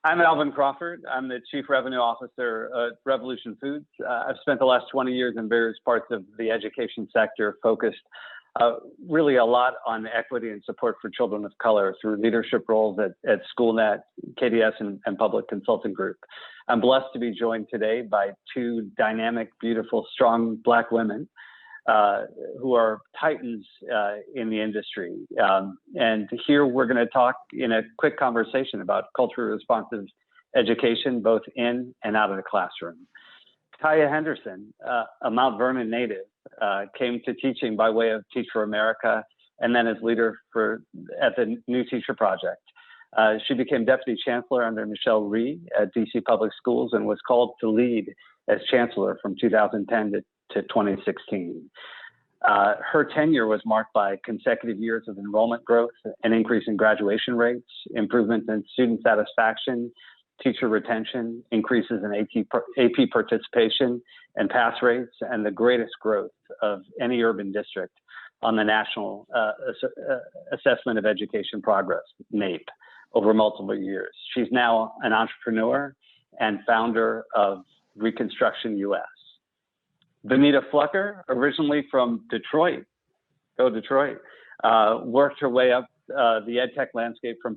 I'm Alvin Crawford. I'm the Chief Revenue Officer at Revolution Foods. I've spent the last 20 years in various parts of the education sector, focused really a lot on equity and support for children of color through leadership roles at SchoolNet, KDS, and Public Consulting Group. I'm blessed to be joined today by two dynamic, beautiful, strong Black women who are titans in the industry. And here we're going to talk in a quick conversation about culturally responsive education, both in and out of the classroom. Kaya Henderson, a Mount Vernon native, came to teaching by way of Teach for America, and then as leader at the New Teacher Project. She became Deputy Chancellor under Michelle Rhee at DC Public Schools and was called to lead as Chancellor from 2010 to 2016. Her tenure was marked by consecutive years of enrollment growth, an increase in graduation rates, improvements in student satisfaction, teacher retention, increases in AP participation and pass rates, and the greatest growth of any urban district on the National Assessment of Education Progress, NAEP, over multiple years. She's now an entrepreneur and founder of Reconstruction US. Benita Flucker, originally from Detroit, go Detroit, worked her way up the ed tech landscape from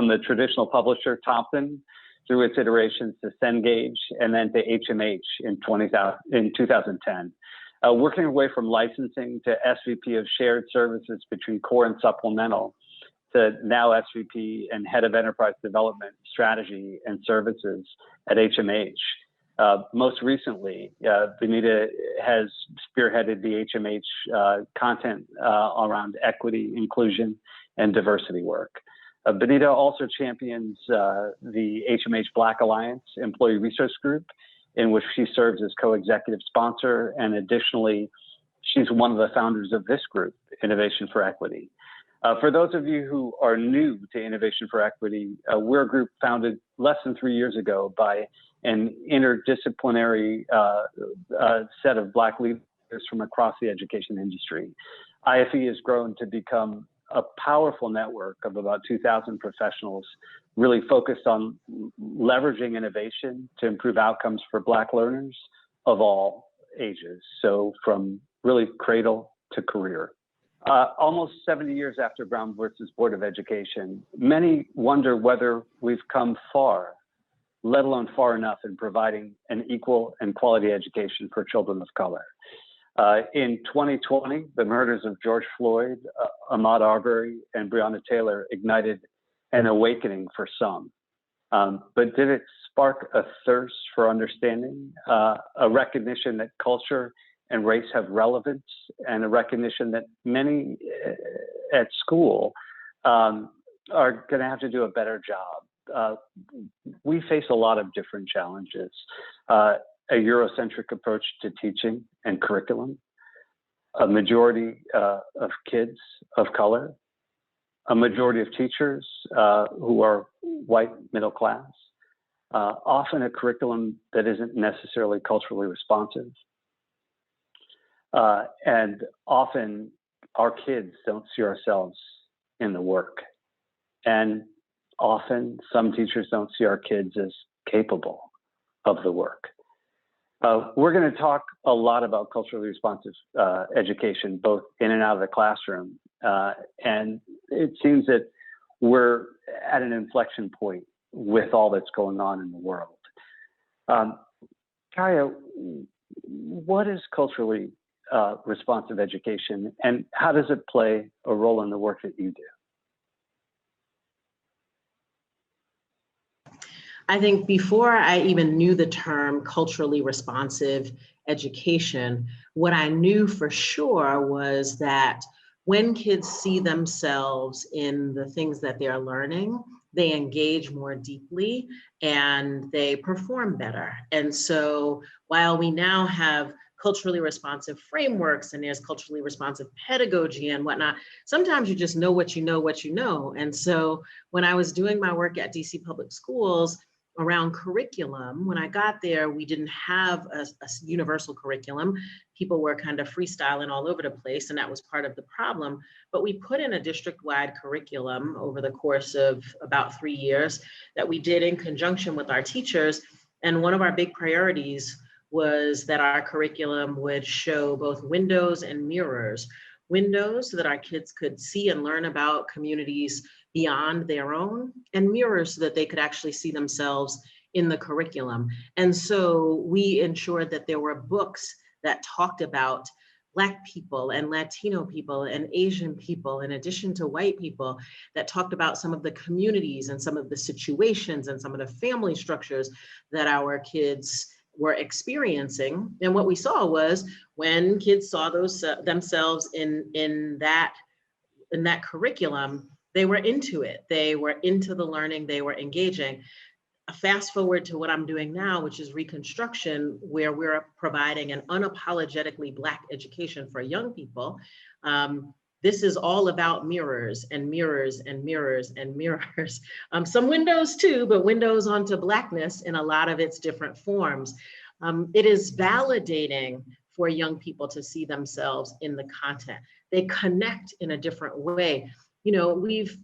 the traditional publisher Thompson through its iterations to Cengage and then to HMH in 2010. Working her way from licensing to SVP of shared services between core and supplemental to now SVP and head of enterprise development strategy and services at HMH. Most recently, Benita has spearheaded the HMH content around equity, inclusion, and diversity work. Benita also champions the HMH Black Alliance Employee Resource Group, in which she serves as co-executive sponsor, and additionally, she's one of the founders of this group, Innovation for Equity. For those of you who are new to Innovation for Equity, we're a group founded less than 3 years ago by an interdisciplinary set of Black leaders from across the education industry. IFE has grown to become a powerful network of about 2,000 professionals, really focused on leveraging innovation to improve outcomes for Black learners of all ages. So from really cradle to career. Almost 70 years after Brown versus Board of Education, many wonder whether we've come far, let alone far enough in providing an equal and quality education for children of color. In 2020, the murders of George Floyd, Ahmaud Arbery, and Breonna Taylor ignited an awakening for some. But did it spark a thirst for understanding, a recognition that culture and race have relevance, and a recognition that many at school are going to have to do a better job? We face a lot of different challenges. A Eurocentric approach to teaching and curriculum, a majority of kids of color, a majority of teachers who are white middle class, often a curriculum that isn't necessarily culturally responsive. And often our kids don't see ourselves in the work. And often some teachers don't see our kids as capable of the work. We're going to talk a lot about culturally responsive education, both in and out of the classroom. And it seems that we're at an inflection point with all that's going on in the world. Kaya, what is culturally responsive education, and how does it play a role in the work that you do? I think before I even knew the term culturally responsive education, what I knew for sure was that when kids see themselves in the things that they're learning, they engage more deeply and they perform better. And so while we now have culturally responsive frameworks and there's culturally responsive pedagogy and whatnot, sometimes you just know what you know, what you know. And so when I was doing my work at DC Public Schools, around curriculum, when I got there, we didn't have a universal curriculum. People were kind of freestyling all over the place, and that was part of the problem. But we put in a district-wide curriculum over the course of about 3 years that we did in conjunction with our teachers. And one of our big priorities was that our curriculum would show both windows and mirrors. Windows so that our kids could see and learn about communities beyond their own, and mirrors so that they could actually see themselves in the curriculum. And so we ensured that there were books that talked about Black people and Latino people and Asian people, in addition to white people, that talked about some of the communities and some of the situations and some of the family structures that our kids were experiencing. And what we saw was when kids saw those themselves in that curriculum, they were into it. They were into the learning, they were engaging. Fast forward to what I'm doing now, which is Reconstruction, where we're providing an unapologetically Black education for young people. This is all about mirrors and mirrors and mirrors and mirrors. Some windows too, but windows onto Blackness in a lot of its different forms. It is validating for young people to see themselves in the content. They connect in a different way. You know, we've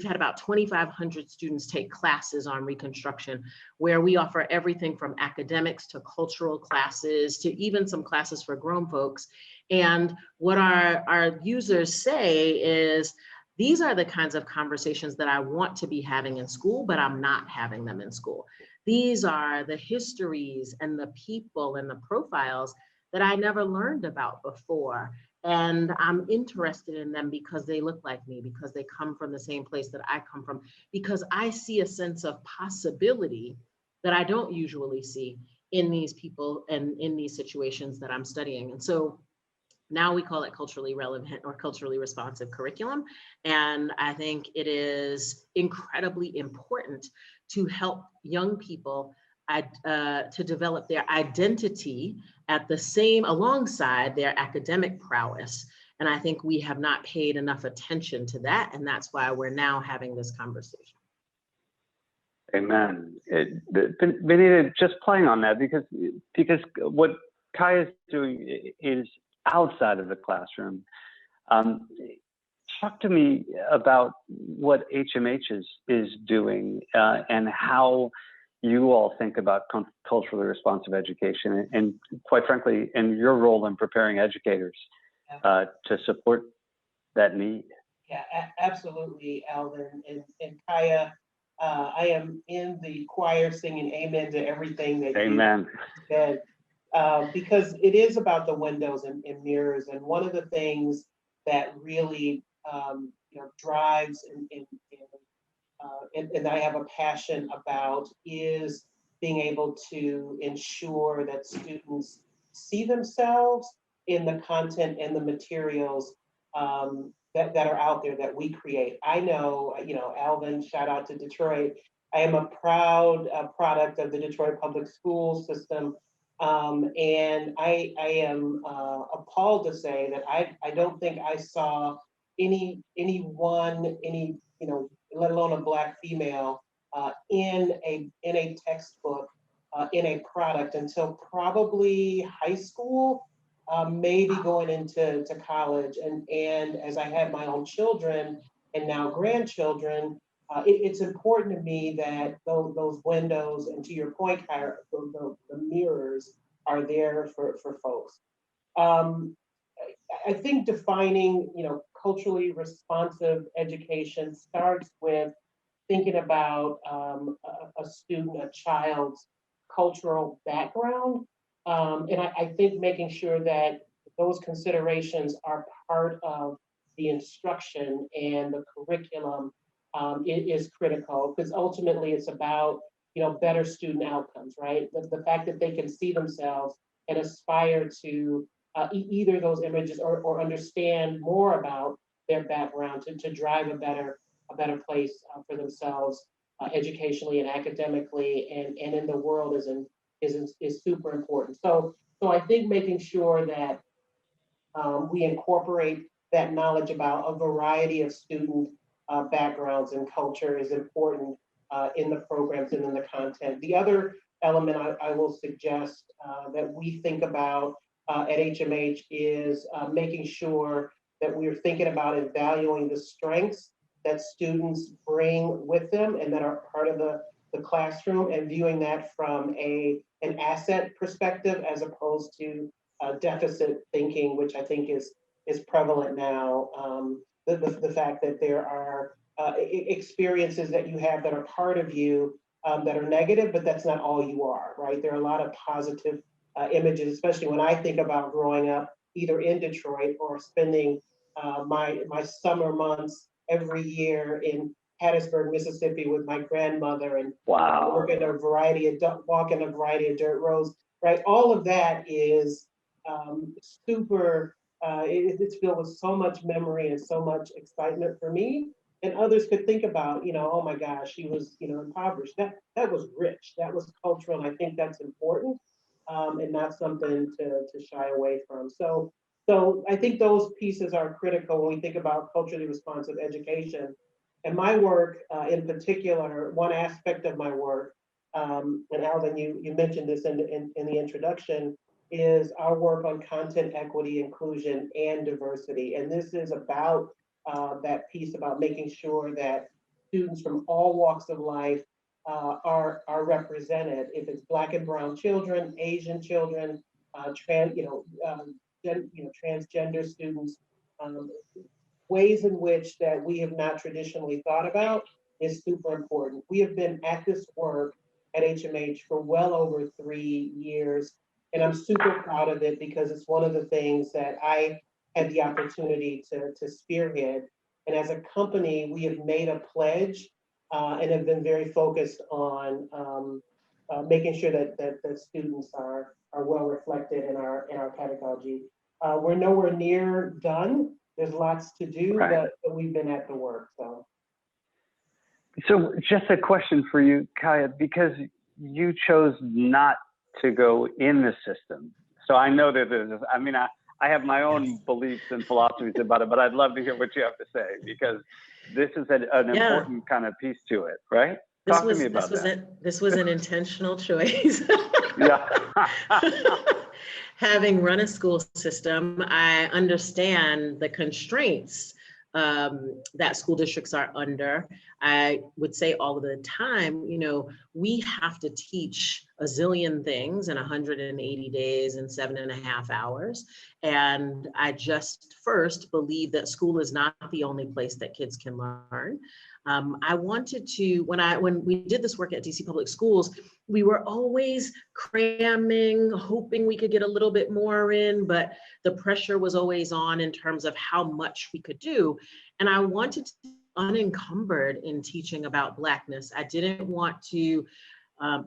had about 2,500 students take classes on Reconstruction, where we offer everything from academics to cultural classes to even some classes for grown folks. And what our users say is, these are the kinds of conversations that I want to be having in school, but I'm not having them in school. These are the histories and the people and the profiles that I never learned about before. And I'm interested in them because they look like me, because they come from the same place that I come from, because I see a sense of possibility that I don't usually see in these people and in these situations that I'm studying. And so now we call it culturally relevant or culturally responsive curriculum. And I think it is incredibly important to help young people to develop their identity alongside their academic prowess. And I think we have not paid enough attention to that. And that's why we're now having this conversation. Amen. Benita, just playing on that, because what Kai is doing is outside of the classroom. Talk to me about what HMH is doing and how you all think about culturally responsive education, and quite frankly, in your role in preparing educators to support that need. Yeah, absolutely, Alvin. And Kaya, I am in the choir singing amen to everything that Amen. you said, because it is about the windows and mirrors. And one of the things that really drives and I have a passion about is being able to ensure that students see themselves in the content and the materials that are out there that we create. I know, Alvin, shout out to Detroit. I am a proud product of the Detroit public school system. And I am appalled to say that I don't think I saw anyone, let alone a Black female, in a textbook, in a product until probably high school, maybe going into college. And as I had my own children and now grandchildren, it's important to me that those windows, and to your point, Kyra, the mirrors are there for folks. I think defining, culturally responsive education starts with thinking about a student, a child's cultural background. And I think making sure that those considerations are part of the instruction and the curriculum is critical, because ultimately it's about, better student outcomes, right? The fact that they can see themselves and aspire to either those images or understand more about their background to drive a better place for themselves educationally and academically and in the world is super important. So I think making sure that we incorporate that knowledge about a variety of student backgrounds and culture is important. in the programs and in the content. The other element I will suggest that we think about at HMH is making sure that we're thinking about and valuing the strengths that students bring with them and that are part of the classroom, and viewing that from an asset perspective as opposed to deficit thinking, which I think is prevalent now. The fact that there are experiences that you have that are part of you that are negative, but that's not all you are, right? There are a lot of positive images, especially when I think about growing up either in Detroit or spending my summer months every year in Hattiesburg, Mississippi with my grandmother, and Wow. walking a variety of dirt roads, right? All of that is super, it's filled with so much memory and so much excitement for me. And others could think about, oh my gosh, she was, impoverished. That was rich, that was cultural, and I think that's important, and not something to shy away from. So I think those pieces are critical when we think about culturally responsive education. And my work in particular, one aspect of my work, and Alvin, you mentioned this in the introduction, is our work on content equity, inclusion, and diversity. And this is about that piece about making sure that students from all walks of life are represented. If it's Black and Brown children, Asian children, transgender students, ways in which that we have not traditionally thought about is super important. We have been at this work at HMH for well over 3 years, and I'm super proud of it because it's one of the things that I had the opportunity to spearhead. And as a company, we have made a pledge and have been very focused on making sure that students are well reflected in our pedagogy. We're nowhere near done. There's lots to do, Right. but we've been at the work. So just a question for you, Kaya, because you chose not to go in the system. So I know that there's, I have my own beliefs and philosophies about it, but I'd love to hear what you have to say, because this is an important kind of piece to it, right? Talk to me about that. This was an intentional choice. Yeah. Having run a school system, I understand the constraints that school districts are under. I would say all of the time, we have to teach a zillion things in 180 days in 7.5 hours. And I just first believe that school is not the only place that kids can learn. I wanted to, when we did this work at DC Public Schools, we were always cramming, hoping we could get a little bit more in, but the pressure was always on in terms of how much we could do. And I wanted to be unencumbered in teaching about Blackness. I didn't want to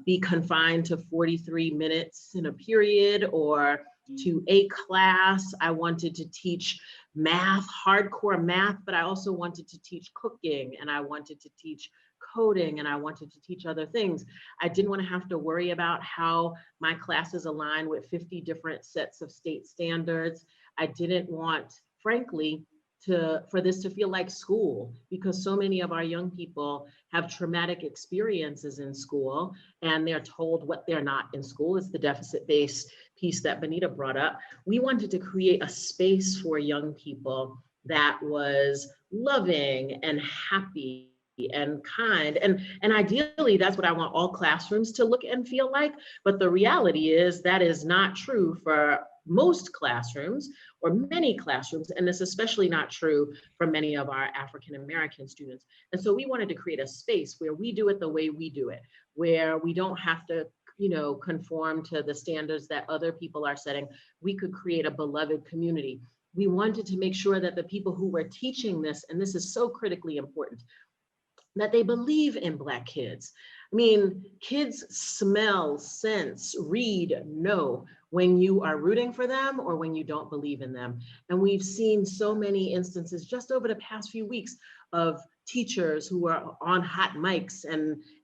be confined to 43 minutes in a period or to a class. I wanted to teach math, hardcore math, but I also wanted to teach cooking, and I wanted to teach coding, and I wanted to teach other things. I didn't want to have to worry about how my classes align with 50 different sets of state standards. I didn't want, frankly, for this to feel like school, because so many of our young people have traumatic experiences in school and they're told what they're not in school. It's the deficit-based piece that Benita brought up. We wanted to create a space for young people that was loving and happy and kind. And ideally, that's what I want all classrooms to look and feel like. But the reality is that is not true for most classrooms or many classrooms, and it's especially not true for many of our African American students. And so we wanted to create a space where we do it the way we do it, where we don't have to conform to the standards that other people are setting. We could create a beloved community. We wanted to make sure that the people who were teaching this, and this is so critically important, that they believe in Black kids. I mean, kids smell, sense, read, know when you are rooting for them or when you don't believe in them. And we've seen so many instances just over the past few weeks of teachers who are on hot mics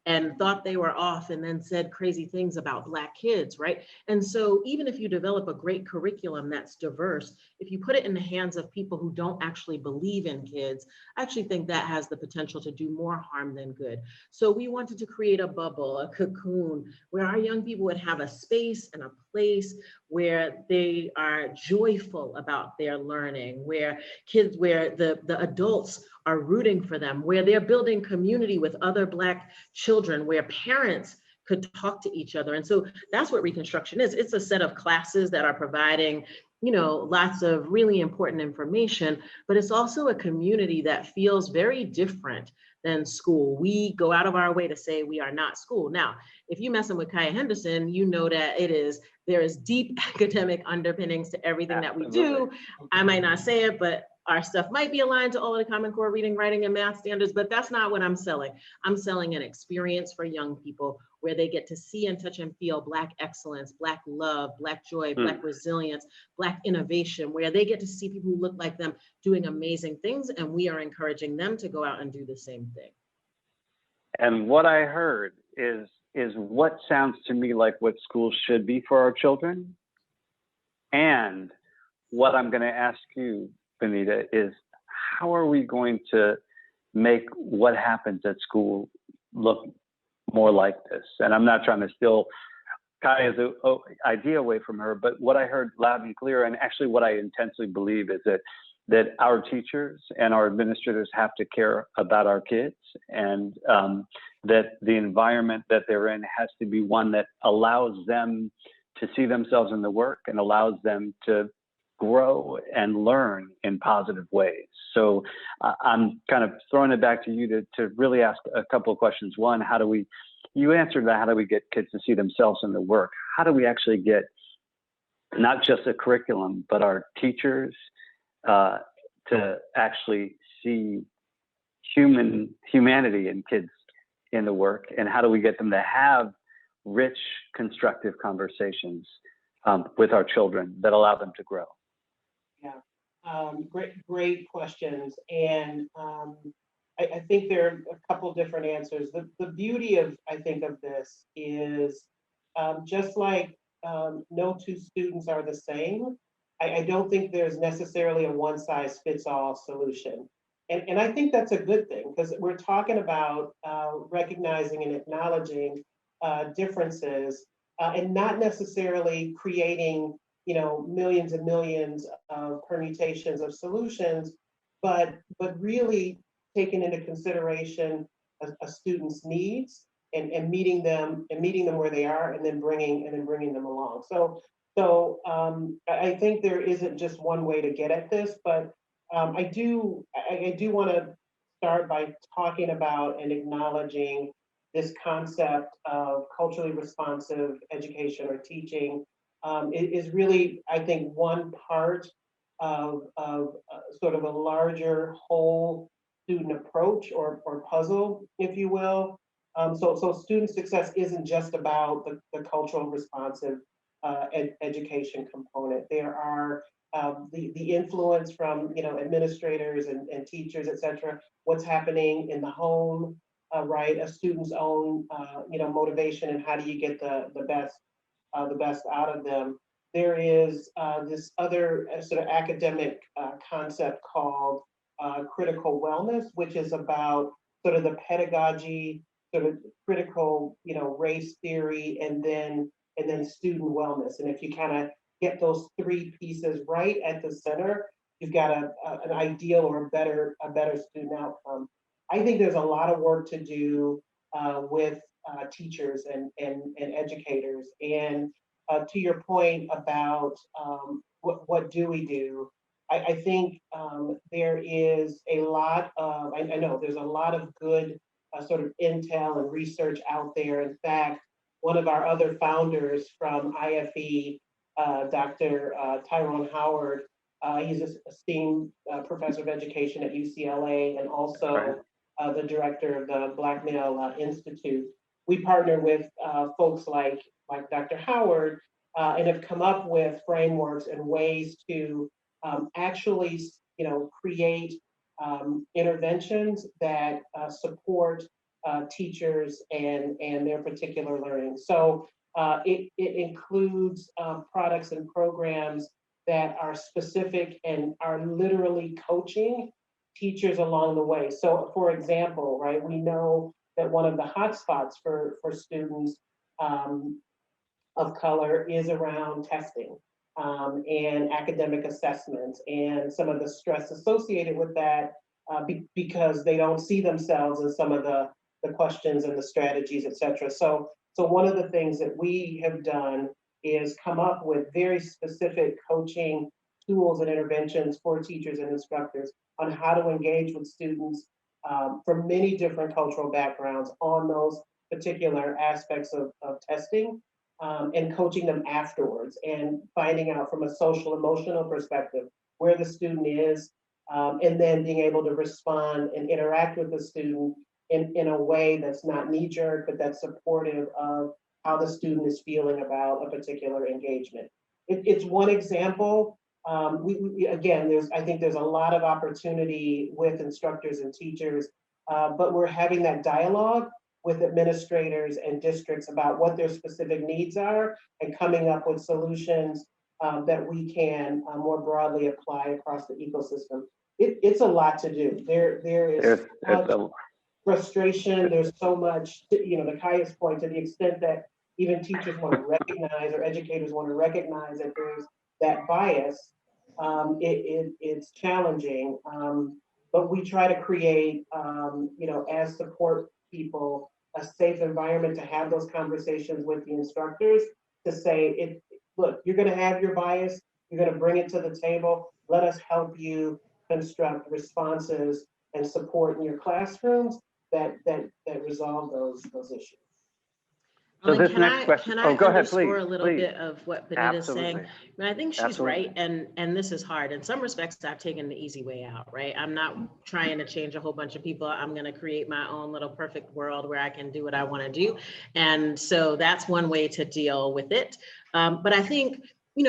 and thought they were off and then said crazy things about Black kids, right? And so even if you develop a great curriculum that's diverse, if you put it in the hands of people who don't actually believe in kids, I actually think that has the potential to do more harm than good. So we wanted to create a bubble, a cocoon, where our young people would have a space and a place where they are joyful about their learning, where the adults are rooting for them, where they're building community with other Black children, where parents could talk to each other. And so that's what Reconstruction is. It's a set of classes that are providing, lots of really important information, but it's also a community that feels very different than school. We go out of our way to say we are not school. Now, if you messing with Kaya Henderson, you know that there is deep academic underpinnings to everything that we do. I might not say it, but our stuff might be aligned to all of the Common Core reading, writing, and math standards, but that's not what I'm selling. I'm selling an experience for young people where they get to see and touch and feel Black excellence, Black love, Black joy, Black resilience, Black innovation, where they get to see people who look like them doing amazing things, and we are encouraging them to go out and do the same thing. And what I heard is what sounds to me like what schools should be for our children. And what I'm going to ask you, Benita, is how are we going to make what happens at school look more like this? And I'm not trying to steal Kaya's idea away from her, but what I heard loud and clear, and actually what I intensely believe, is that our teachers and our administrators have to care about our kids, and that the environment that they're in has to be one that allows them to see themselves in the work and allows them to grow and learn in positive ways. So I'm kind of throwing it back to you to really ask a couple of questions. One, you answered that, how do we get kids to see themselves in the work? How do we actually get not just a curriculum, but our teachers to actually see humanity in kids in the work? And how do we get them to have rich, constructive conversations with our children that allow them to grow? Yeah, great questions. And I think there are a couple different answers. The beauty of this is just like no two students are the same, I don't think there's necessarily a one size fits all solution. And I think that's a good thing, because we're talking about recognizing and acknowledging differences and not necessarily creating millions and millions of permutations of solutions, but really taking into consideration a student's needs and meeting them where they are, and then bringing them along. So I think there isn't just one way to get at this, but I do want to start by talking about and acknowledging this concept of culturally responsive education or teaching. It is really, I think, one part of sort of a larger whole student approach or puzzle, if you will. So student success isn't just about the cultural responsive education component. There are the influence from administrators and teachers, et cetera, what's happening in the home, right? A student's own motivation, and how do you get the best out of them. There is this other sort of academic concept called critical wellness, which is about sort of the pedagogy, sort of critical, race theory, and then student wellness. And if you kind of get those three pieces right at the center, you've got an ideal or a better student outcome. I think there's a lot of work to do with teachers and educators. And to your point about what do we do, I think there is a lot of, I know there's a lot of good sort of intel and research out there. In fact, one of our other founders from IFE, Dr. Tyrone Howard, he's an esteemed professor of education at UCLA, and also the director of the Black Male Institute. We partner with folks like Dr. Howard and have come up with frameworks and ways to actually, create interventions that support teachers and their particular learning. So it includes products and programs that are specific and are literally coaching teachers along the way. So for example, right, we know that one of the hotspots for students of color is around testing and academic assessments and some of the stress associated with that because they don't see themselves in some of the questions and the strategies, et cetera. So one of the things that we have done is come up with very specific coaching tools and interventions for teachers and instructors on how to engage with students from many different cultural backgrounds on those particular aspects of testing and coaching them afterwards and finding out from a social emotional perspective where the student is and then being able to respond and interact with the student in a way that's not knee-jerk, but that's supportive of how the student is feeling about a particular engagement. It's one example. Again, I think there's a lot of opportunity with instructors and teachers, but we're having that dialogue with administrators and districts about what their specific needs are and coming up with solutions that we can more broadly apply across the ecosystem. It's a lot to do. There is frustration. There's so much, the highest point, to the extent that even teachers want to recognize or educators want to recognize that there's that bias. It's challenging, but we try to create, as support people, a safe environment to have those conversations with the instructors to say, look, you're going to have your bias, you're going to bring it to the table. Let us help you construct responses and support in your classrooms that resolve those issues. So this next question, can I go ahead, underscore please. a little bit of what Benita's saying? I think she's right, and this is hard. In some respects, I've taken the easy way out, right? I'm not trying to change a whole bunch of people. I'm going to create my own little perfect world where I can do what I want to do. And so that's one way to deal with it. But I think,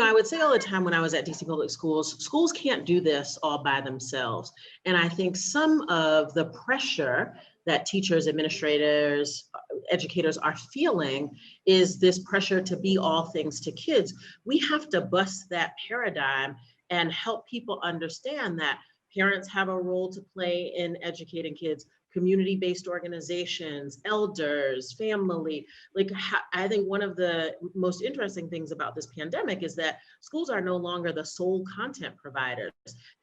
I would say all the time when I was at DC Public Schools, schools can't do this all by themselves. And I think some of the pressure that teachers, administrators, educators are feeling is this pressure to be all things to kids. We have to bust that paradigm and help people understand that parents have a role to play in educating kids, community-based organizations, elders, family. I think one of the most interesting things about this pandemic is that schools are no longer the sole content providers.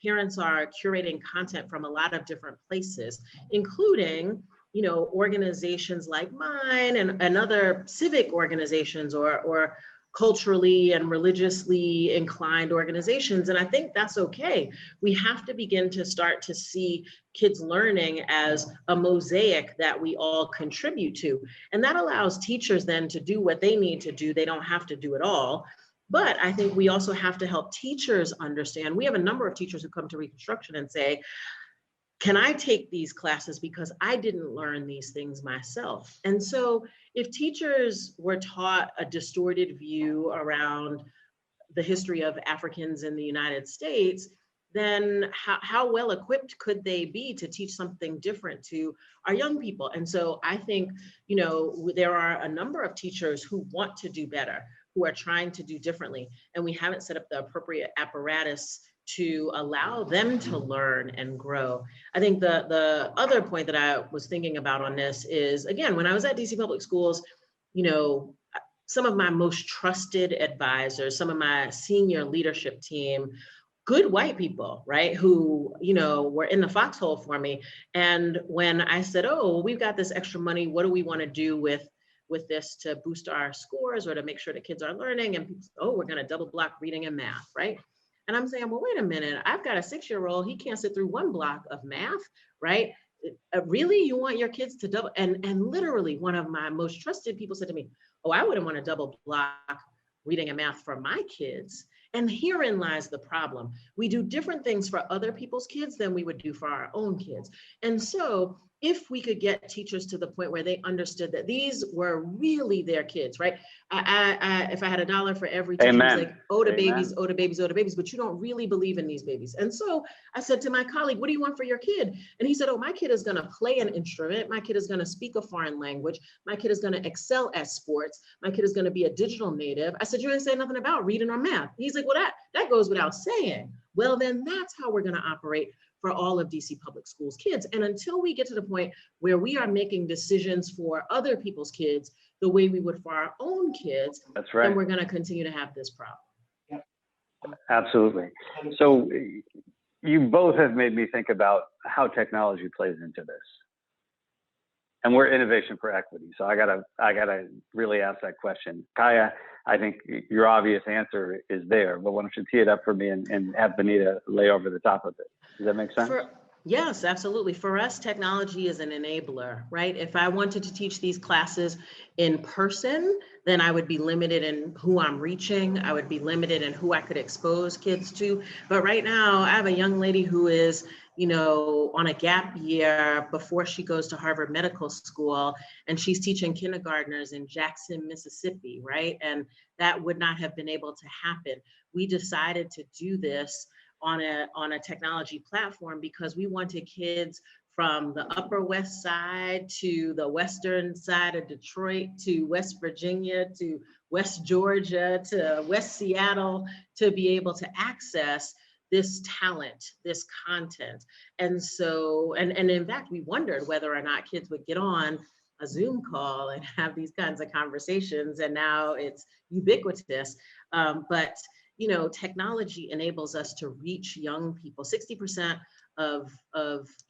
Parents are curating content from a lot of different places, including organizations like mine and other civic organizations or culturally and religiously inclined organizations. And I think that's okay. We have to begin to start to see kids learning as a mosaic that we all contribute to. And that allows teachers then to do what they need to do. They don't have to do it all. But I think we also have to help teachers understand. We have a number of teachers who come to Reconstruction and say, can I take these classes because I didn't learn these things myself? And so if teachers were taught a distorted view around the history of Africans in the United States, then how well equipped could they be to teach something different to our young people? And so I think, there are a number of teachers who want to do better, who are trying to do differently, and we haven't set up the appropriate apparatus to allow them to learn and grow. I think the other point that I was thinking about on this is, again, when I was at DC Public Schools, some of my most trusted advisors, some of my senior leadership team, good white people, right, who, were in the foxhole for me. And when I said, oh, we've got this extra money, what do we want to do with this to boost our scores or to make sure that kids are learning? And people say, oh, we're going to double block reading and math, right? And I'm saying, well, wait a minute, I've got a 6-year-old, he can't sit through one block of math, right? Really, you want your kids to double? And literally one of my most trusted people said to me, oh, I wouldn't want to double block reading and math for my kids. And herein lies the problem. We do different things for other people's kids than we would do for our own kids. And so if we could get teachers to the point where they understood that these were really their kids, right? If I had $1 for every teacher who's like, oh to babies, oh to babies, oh to babies, but you don't really believe in these babies. And so I said to my colleague, what do you want for your kid? And he said, oh, my kid is gonna play an instrument. My kid is gonna speak a foreign language. My kid is gonna excel at sports. My kid is gonna be a digital native. I said, you didn't say nothing about reading or math. He's like, well, that goes without saying. Well, then that's how we're gonna operate for all of DC Public Schools kids. And until we get to the point where we are making decisions for other people's kids the way we would for our own kids, that's right, then we're going to continue to have this problem. Yep. Absolutely. So you both have made me think about how technology plays into this. And we're innovation for equity. So I gotta really ask that question. Kaya, I think your obvious answer is there, but why don't you tee it up for me and have Benita lay over the top of it? Does that make sense? Yes, absolutely. For us, technology is an enabler, right? If I wanted to teach these classes in person, then I would be limited in who I'm reaching. I would be limited in who I could expose kids to. But right now, I have a young lady who is, on a gap year before she goes to Harvard Medical School, and she's teaching kindergartners in Jackson, Mississippi, right? And that would not have been able to happen. We decided to do this on a technology platform because we wanted kids from the Upper West Side to the Western side of Detroit to West Virginia to West Georgia to West Seattle to be able to access this talent, this content. And so, and in fact, we wondered whether or not kids would get on a Zoom call and have these kinds of conversations, and now it's ubiquitous. But technology enables us to reach young people. 60% of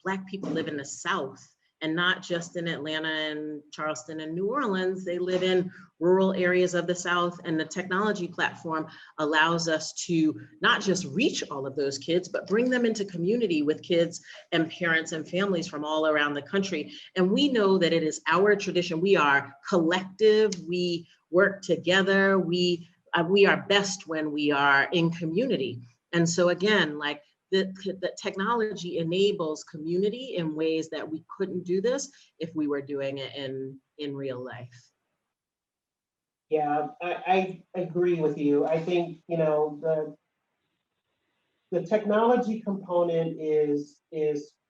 Black people live in the South, and not just in Atlanta and Charleston and New Orleans. They live in rural areas of the South, and the technology platform allows us to not just reach all of those kids, but bring them into community with kids and parents and families from all around the country. And we know that it is our tradition. We are collective, we work together, we are best when we are in community. And so again, like the technology enables community in ways that we couldn't do this if we were doing it in real life. Yeah, I agree with you. I think, the technology component is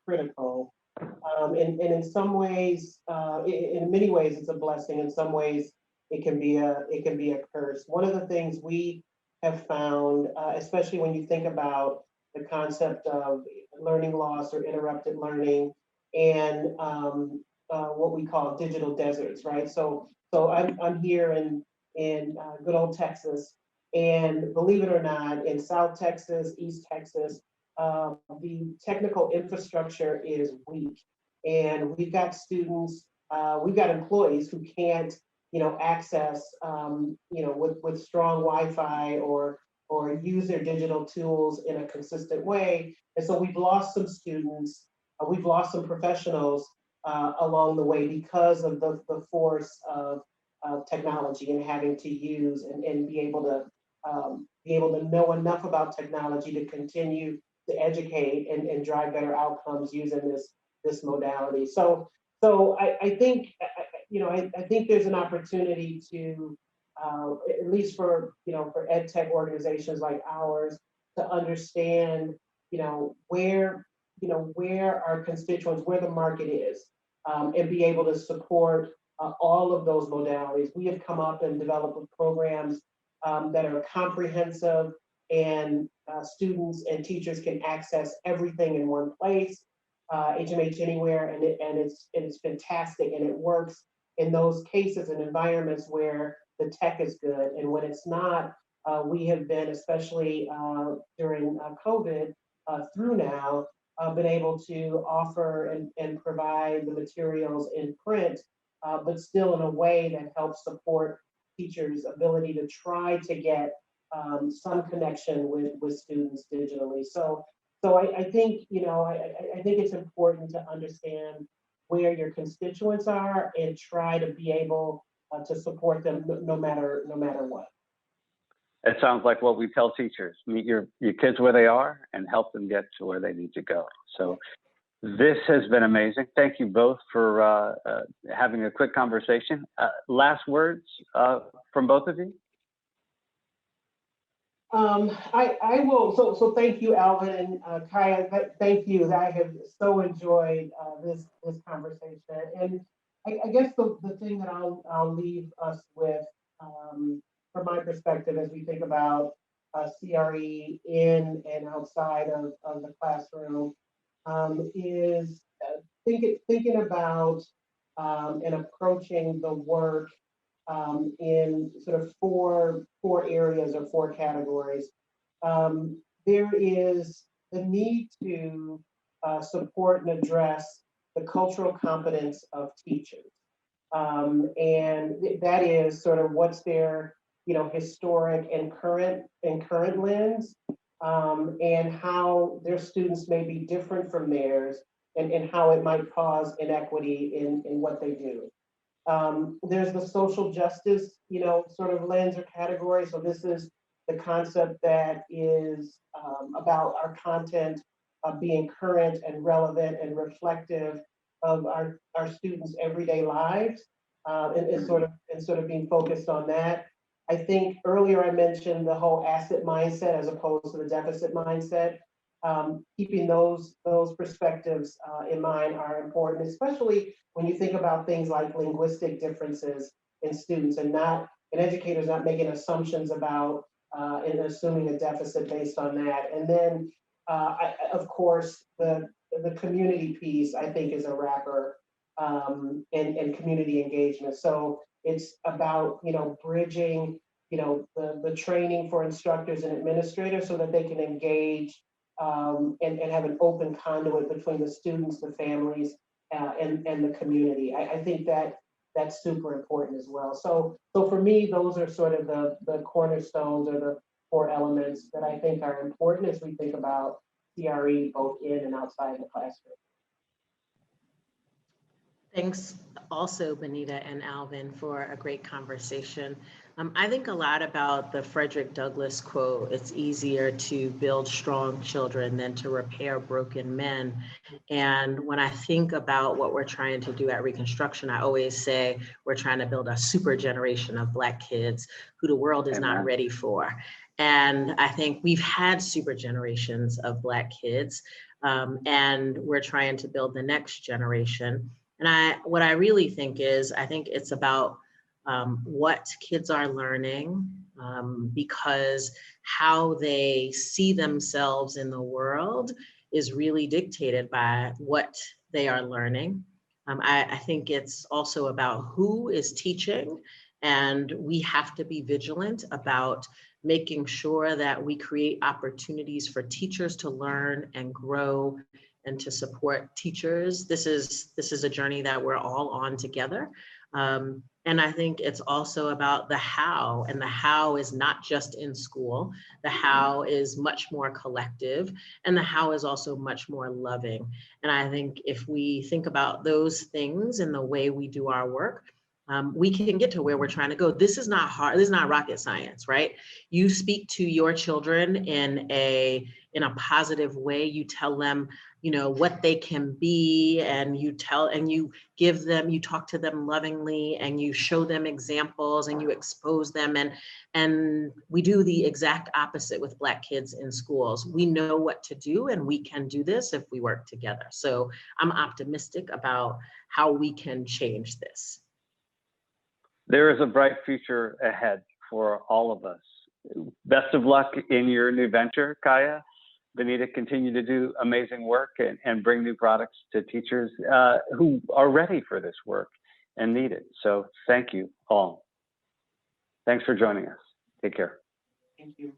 critical. And in some ways, in many ways, it's a blessing. In some ways, it can be a curse. One of the things we have found, especially when you think about the concept of learning loss or interrupted learning, and what we call digital deserts, right? So I'm here in good old Texas, and believe it or not, in South Texas, East Texas, the technical infrastructure is weak, and we've got students, we've got employees who can't access, with strong Wi-Fi or use their digital tools in a consistent way. And so we've lost some students, we've lost some professionals along the way because of the force of technology and having to use and be able to know enough about technology to continue to educate and drive better outcomes using this modality. So I think I think there's an opportunity to, at least for ed tech organizations like ours, to understand where our constituents, where the market is, and be able to support all of those modalities. We have come up and developed programs that are comprehensive, and students and teachers can access everything in one place, HMH Anywhere, and it's fantastic, and it works in those cases and environments where the tech is good. And when it's not, we have been, especially during COVID through now, been able to offer and provide the materials in print, but still in a way that helps support teachers' ability to try to get some connection with students digitally. So I think I think it's important to understand where your constituents are and try to be able to support them no matter what. It sounds like what we tell teachers: meet your kids where they are and help them get to where they need to go. So This has been amazing. Thank you both for having a quick conversation. Last words from both of you? I will, so thank you, Alvin and Kaya, thank you. I have so enjoyed this conversation. And I guess the thing that I'll leave us with, from my perspective, as we think about CRE in and outside of the classroom, is thinking about and approaching the work in sort of four areas or four categories. There is the need to support and address the cultural competence of teachers. And that is sort of what's their, historic and current lens, and how their students may be different from theirs, and how it might cause inequity in what they do. There's the social justice, sort of lens or category. So this is the concept that is about our content being current and relevant and reflective of our students' everyday lives, and sort of being focused on that. I think earlier I mentioned the whole asset mindset as opposed to the deficit mindset. Keeping those perspectives in mind are important, especially when you think about things like linguistic differences in students, and educators not making assumptions about and assuming a deficit based on that. And then, of course, the community piece, I think, is a wrapper, and community engagement. So it's about bridging the training for instructors and administrators so that they can engage and have an open conduit between the students, the families, and the community. I think that's super important as well. So for me, those are sort of the cornerstones or the four elements that I think are important as we think about CRE both in and outside the classroom. Thanks also, Benita and Alvin, for a great conversation. I think a lot about the Frederick Douglass quote, it's easier to build strong children than to repair broken men. And when I think about what we're trying to do at Reconstruction, I always say we're trying to build a super generation of Black kids who the world is not ready for. And I think we've had super generations of Black kids, and we're trying to build the next generation. And what I really think is, I think it's about what kids are learning, because how they see themselves in the world is really dictated by what they are learning. I think it's also about who is teaching, and we have to be vigilant about making sure that we create opportunities for teachers to learn and grow and to support teachers. This is a journey that we're all on together. And I think it's also about the how, and the how is not just in school. The how is much more collective, and the how is also much more loving. And I think if we think about those things in the way we do our work, we can get to where we're trying to go. This is not hard. This is not rocket science, right? You speak to your children in a positive way. You tell them, what they can be, and you give them, you talk to them lovingly, and you show them examples, and you expose them. And we do the exact opposite with Black kids in schools. We know what to do, and we can do this if we work together. So I'm optimistic about how we can change this. There is a bright future ahead for all of us. Best of luck in your new venture, Kaya. Benita, continue to do amazing work and bring new products to teachers who are ready for this work and need it. So thank you all. Thanks for joining us. Take care. Thank you.